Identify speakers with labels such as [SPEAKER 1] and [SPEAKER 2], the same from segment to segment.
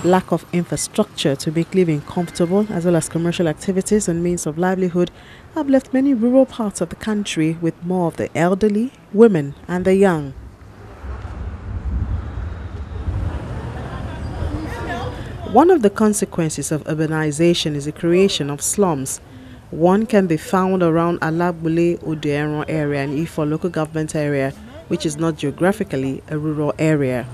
[SPEAKER 1] Lack of infrastructure to make living comfortable, as well as commercial activities and means of livelihood, have left many rural parts of the country with more of the elderly, women, and the young. One of the consequences of urbanization is the creation of slums. One can be found around Alagbule Oderon area and Ifo local government area, which is not geographically a rural area.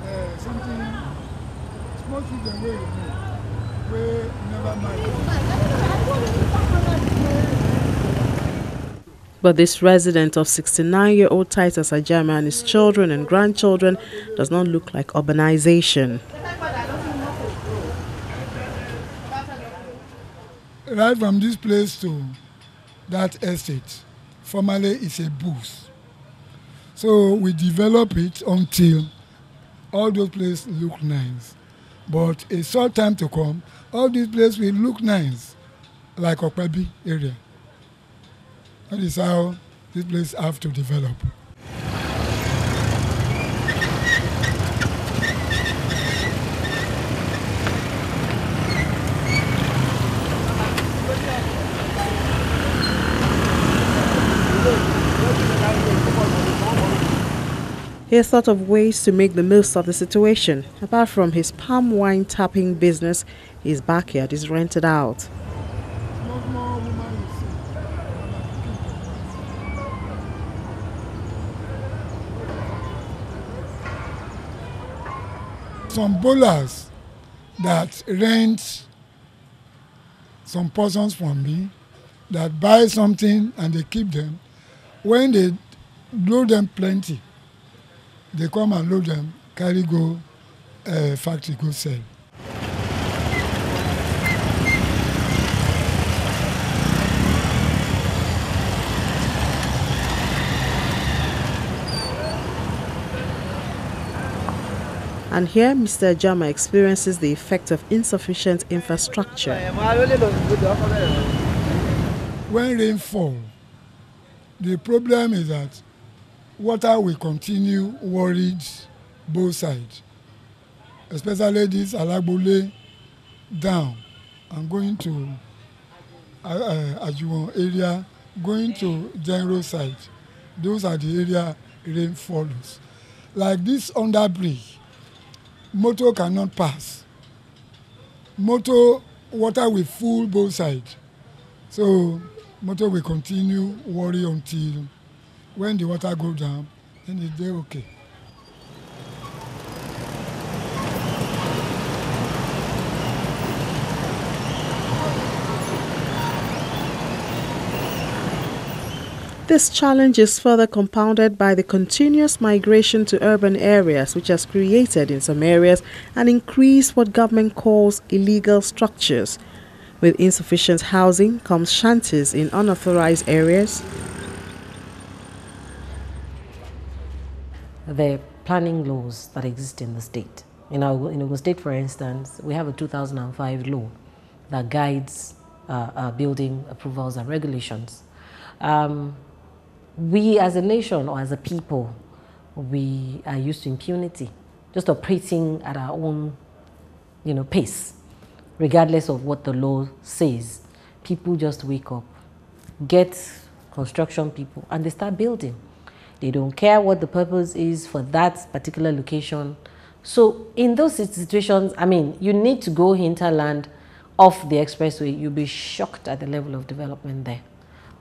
[SPEAKER 1] But this resident of 69-year-old Titus Ajama and his children and grandchildren does not look like urbanization.
[SPEAKER 2] Right from this place to that estate, formerly it's a booth. So we develop it until all those places look nice. But a short time to come, all these places will look nice, like Okpebi area. That is how this place have to develop.
[SPEAKER 1] He has thought of ways to make the most of the situation. Apart from his palm wine tapping business, his backyard is rented out.
[SPEAKER 2] Some bowlers that rent some persons from me, that buy something and they keep them, when they load them plenty, they come and load them, carry go factory, go sell.
[SPEAKER 1] And here, Mr. Ajama experiences the effect of insufficient infrastructure.
[SPEAKER 2] When rain falls, the problem is that water will continue worried both sides, especially this Alagbole down and going to Ajuwon area, going to General side. Those are the area rain follows. Like this under bridge, motor cannot pass. Motor, water will full both sides. So motor will continue worry until when the water go down, then it's there okay.
[SPEAKER 1] This challenge is further compounded by the continuous migration to urban areas, which has created in some areas an increase what government calls illegal structures. With insufficient housing comes shanties in unauthorized areas.
[SPEAKER 3] The planning laws that exist in the state. In Ogun State, for instance, we have a 2005 law that guides building approvals and regulations. We as a nation or as a people, we are used to impunity, just operating at our own, pace, regardless of what the law says. People just wake up, get construction people, and they start building. They don't care what the purpose is for that particular location. So in those situations, you need to go hinterland off the expressway. You'll be shocked at the level of development there.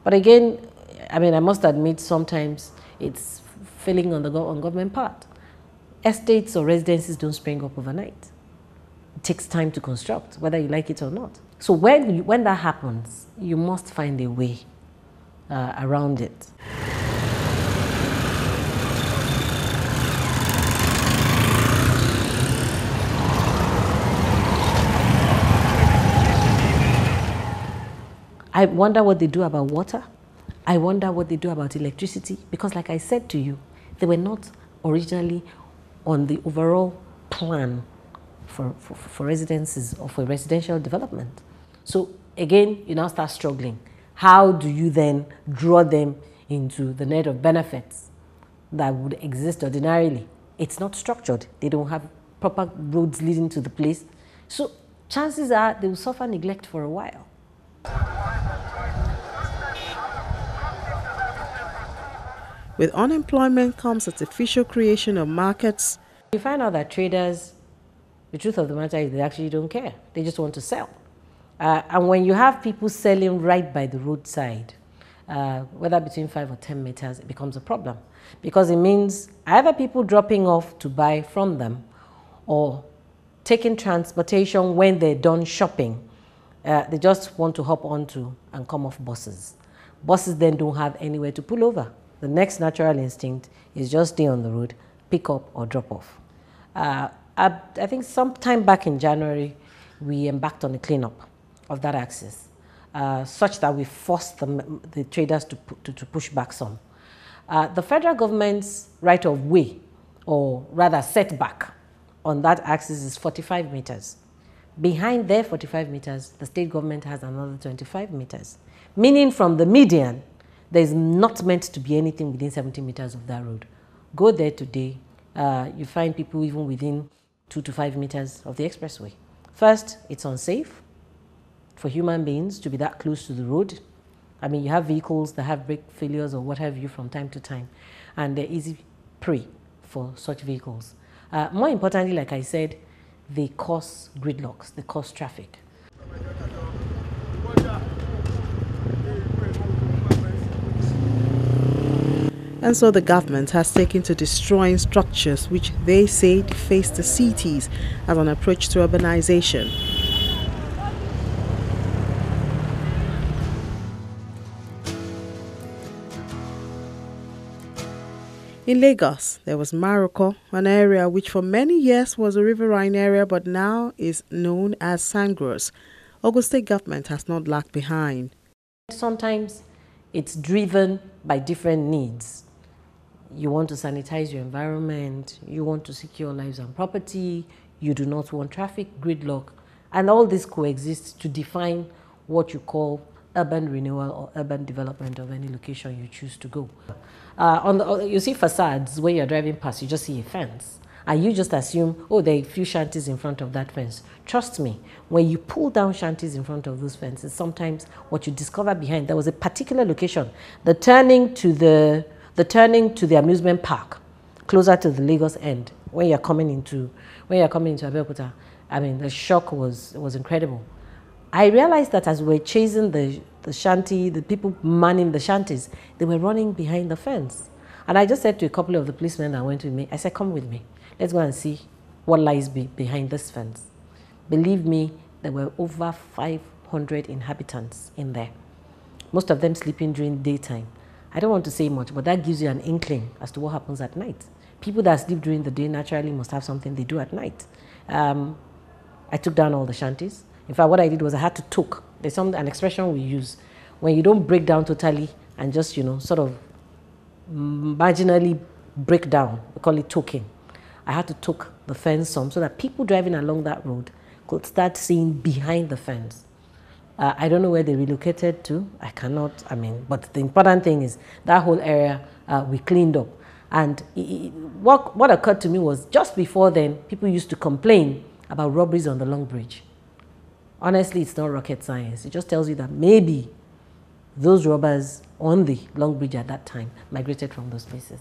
[SPEAKER 3] But again, I must admit sometimes it's failing on the government part. Estates or residences don't spring up overnight. It takes time to construct, whether you like it or not. So when that happens, you must find a way around it. I wonder what they do about water. I wonder what they do about electricity, because like I said to you, they were not originally on the overall plan for residences or for residential development. So again, you now start struggling. How do you then draw them into the net of benefits that would exist ordinarily. It's not structured. They don't have proper roads leading to the place. So chances are they will suffer neglect for a while.
[SPEAKER 1] With unemployment comes artificial creation of markets.
[SPEAKER 3] You find out that traders, the truth of the matter is they actually don't care. They just want to sell. And when you have people selling right by the roadside, whether between 5 or 10 meters, it becomes a problem. Because it means either people dropping off to buy from them or taking transportation when they're done shopping. They just want to hop onto and come off buses. Buses then don't have anywhere to pull over. The next natural instinct is just stay on the road, pick up or drop off. I think sometime back in January, we embarked on a cleanup of that axis, such that we forced the traders to push back some. The federal government's right of way, or rather setback, on that axis is 45 meters. Behind their 45 meters, the state government has another 25 meters, meaning from the median, there's not meant to be anything within 70 meters of that road. Go there today, you find people even within 2 to 5 meters of the expressway. First, it's unsafe for human beings to be that close to the road. I mean, you have vehicles that have brake failures or what have you from time to time, and they're easy prey for such vehicles. More importantly, like I said, they cause gridlocks, they cause traffic.
[SPEAKER 1] And so the government has taken to destroying structures which they say deface the cities as an approach to urbanization. In Lagos, there was Maroko, an area which for many years was a riverine area but now is known as Sangros. Ogun State government has not lagged behind.
[SPEAKER 3] Sometimes it's driven by different needs. You want to sanitize your environment, you want to secure lives and property, you do not want traffic, gridlock, and all this coexists to define what you call urban renewal or urban development of any location you choose to go. You see facades where you're driving past, you just see a fence. And you just assume, oh, there are a few shanties in front of that fence. Trust me, when you pull down shanties in front of those fences, sometimes what you discover behind, there was a particular location, the turning to the amusement park, closer to the Lagos end, when you're coming into Abeokuta. I mean, the shock was incredible. I realized that as we were chasing the shanty, the people manning the shanties, they were running behind the fence. And I just said to a couple of the policemen that went with me, I said, come with me. Let's go and see what lies behind this fence. Believe me, there were over 500 inhabitants in there, most of them sleeping during daytime. I don't want to say much, but that gives you an inkling as to what happens at night. People that sleep during the day naturally must have something they do at night. I took down all the shanties. In fact, what I did was I had to toke. There's an expression we use when you don't break down totally and just, sort of marginally break down. We call it toking. I had to toke the fence some so that people driving along that road could start seeing behind the fence. I don't know where they relocated to. I cannot, but the important thing is that whole area we cleaned up. And what occurred to me was just before then, people used to complain about robberies on the Long Bridge. Honestly, it's not rocket science. It just tells you that maybe those robbers on the Long Bridge at that time migrated from those places.